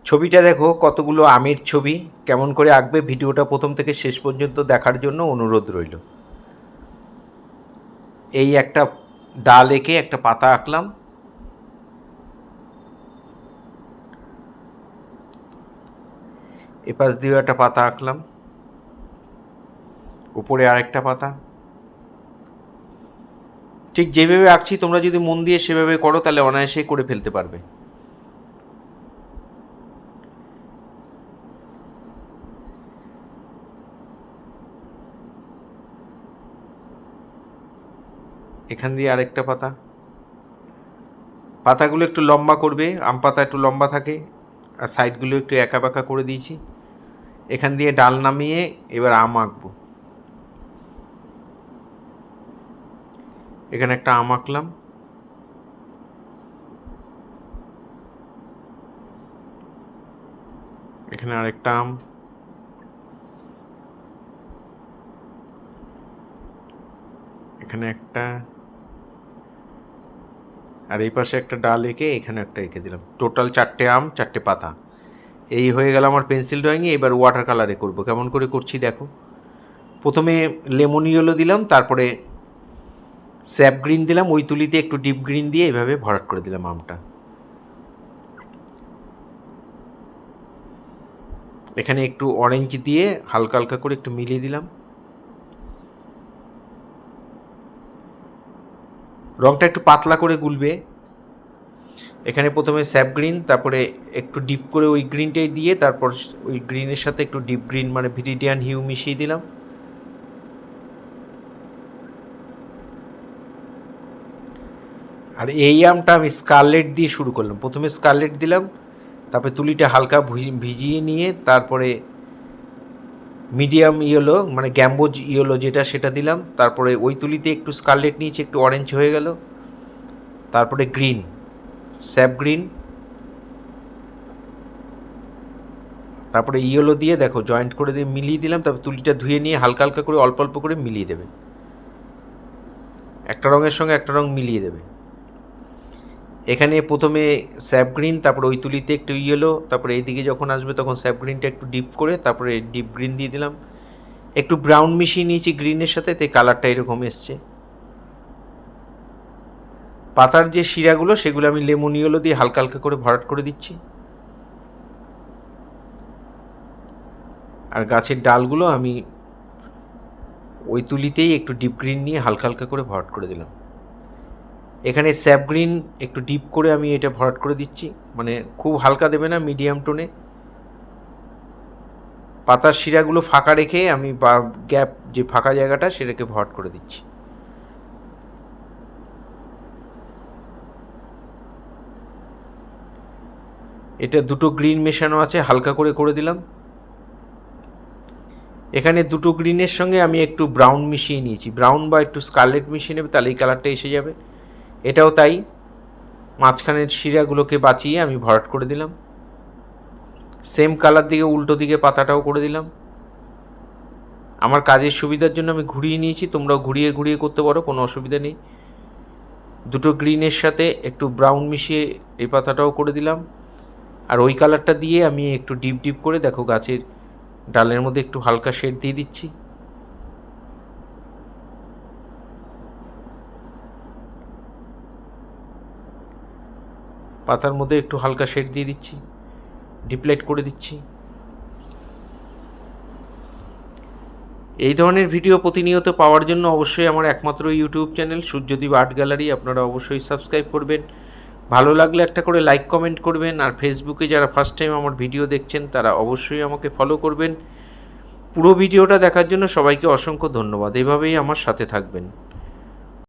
ছবিটা দেখো কতগুলো আমের ছবি, কেমন করে আঁকবে ভিডিওটা প্রথম থেকে শেষ পর্যন্ত দেখার জন্য অনুরোধ রইল। এই একটা ডাল এঁকে একটা পাতা আঁকলাম, এপাশ দিয়েও একটা পাতা আঁকলাম, উপরে আরেকটা পাতা। ঠিক যেভাবে আঁকছি তোমরা যদি মন দিয়ে সেভাবে করো তাহলে অনায়াসেই করে ফেলতে পারবে। এখান দিয়ে আরেকটা পাতা। পাতাগুলো একটু লম্বা করবে, আম পাতা একটু লম্বা থাকে, আর সাইডগুলো একটু একা বাঁকা করে দিয়েছি। এখান দিয়ে ডাল নামিয়ে এবার আম আঁকবো। এখানে একটা আম আঁকলাম, এখানে আরেকটা আম, এখানে একটা, আর এই পাশে একটা ডাল এঁকে এখানে একটা এঁকে দিলাম। টোটাল 4টে আম 4টে পাতা। এই হয়ে গেল আমার পেন্সিল ড্রয়িংয়ে। এবার ওয়াটার কালারে করব। কেমন করে করছি দেখো। প্রথমে লেমন ইয়েলো দিলাম, তারপরে স্যাপ গ্রিন দিলাম, ওই তুলিতে একটু ডিপ গ্রিন দিয়ে এইভাবে ভরাট করে দিলাম আমটা। এখানে একটু অরেঞ্জ দিয়ে হালকা হালকা করে একটু মিলিয়ে দিলাম। রঙটা একটু পাতলা করে গুলবে। এখানে প্রথমে স্যাপ গ্রিন, তারপরে একটু ডিপ করে ওই গ্রিনটাই দিয়ে, তারপর ওই গ্রিনের সাথে একটু ডিপ গ্রিন মানে ভিরিডিয়ান হিউ মিশিয়ে দিলাম। আর এই আমটা আমি স্কারলেট দিয়ে শুরু করলাম। প্রথমে স্কারলেট দিলাম, তারপরে তুলিটা হালকা ভিজিয়ে নিয়ে তারপরে মিডিয়াম ইয়েলো মানে গ্যাম্বোজ ইয়েলো যেটা সেটা দিলাম। তারপরে ওই তুলিতে একটু স্কারলেট নিয়েছি, একটু অরেঞ্জ হয়ে গেল। তারপরে গ্রিন, স্যাপ গ্রিন, তারপরে ইয়েলো দিয়ে দেখো জয়েন্ট করে দিয়ে মিলিয়ে দিলাম। তারপর তুলিটা ধুয়ে নিয়ে হালকা হালকা করে অল্প অল্প করে মিলিয়ে দেবে। একটা রঙের সঙ্গে একটা রঙ মিলিয়ে দেবে। এখানে প্রথমে স্যাপ গ্রিন, তারপরে ওই তুলিতে একটু ইয়েলো, তারপরে এইদিকে যখন আসবে তখন স্যাপ গ্রিনটা একটু ডিপ করে তারপরে ডিপ গ্রিন দিয়ে দিলাম। একটু ব্রাউন মিশিয়ে নিয়েছি গ্রিনের সাথে, তাই কালারটা এরকম এসছে। পাতার যে শিরাগুলো সেগুলো আমি লেমন ইয়েলো দিয়ে হালকা হালকা করে ভরাট করে দিচ্ছি। আর গাছের ডালগুলো আমি ওই তুলিতেই একটু ডিপ গ্রিন নিয়ে হালকা হালকা করে ভরাট করে দিলাম। এখানে স্যাপ গ্রিন একটু ডিপ করে আমি এটা ভরাট করে দিচ্ছি, মানে খুব হালকা দেবে না, মিডিয়াম টোনে। পাতার শিরাগুলো ফাঁকা রেখে আমি গ্যাপ যে ফাঁকা জায়গাটা সেটাকে ভরাট করে দিচ্ছি। এটা দুটো গ্রিন মেশানো আছে, হালকা করে করে দিলাম। এখানে দুটো গ্রিনের সঙ্গে আমি একটু ব্রাউন মিশিয়ে নিয়েছি। ব্রাউন বা একটু স্কারলেট মিশিয়ে নেবে, তাহলে এই কালারটা এসে যাবে। এটাও তাই, মাঝখানের শিরাগুলোকে বাঁচিয়ে আমি ভরাট করে দিলাম। সেম কালার দিকে উল্টো দিকে পাতাটাও করে দিলাম। আমার কাজের সুবিধার জন্য আমি ঘুরিয়ে নিয়েছি, তোমরাও ঘুরিয়ে ঘুরিয়ে করতে পারো, কোনো অসুবিধা নেই। দুটো গ্রিনের সাথে একটু ব্রাউন মিশিয়ে এই পাতাটাও করে দিলাম। আর ওই কালারটা দিয়ে আমি একটু ডিপ ডিপ করে দেখো গাছের ডালের মধ্যে একটু হালকা শেড দিয়ে দিচ্ছি। পাতার মধ্যে একটু হালকা শেড দিয়ে দিচ্ছি, ডিপ লাইট করে দিচ্ছি। এই ধরনের ভিডিও প্রতিনিয়ত পাওয়ার জন্য অবশ্যই আমার একমাত্র YouTube channel Suryadip art gallery আপনারা অবশ্যই সাবস্ক্রাইব করবেন। ভালো লাগলে একটা করে লাইক কমেন্ট করবেন। আর ফেসবুকে যারা ফার্স্ট টাইম আমার ভিডিও দেখছেন তারা অবশ্যই আমাকে ফলো করবেন। পুরো ভিডিওটা দেখার জন্য সবাইকে অসংখ্য ধন্যবাদ। এভাবেই আমার সাথে থাকবেন।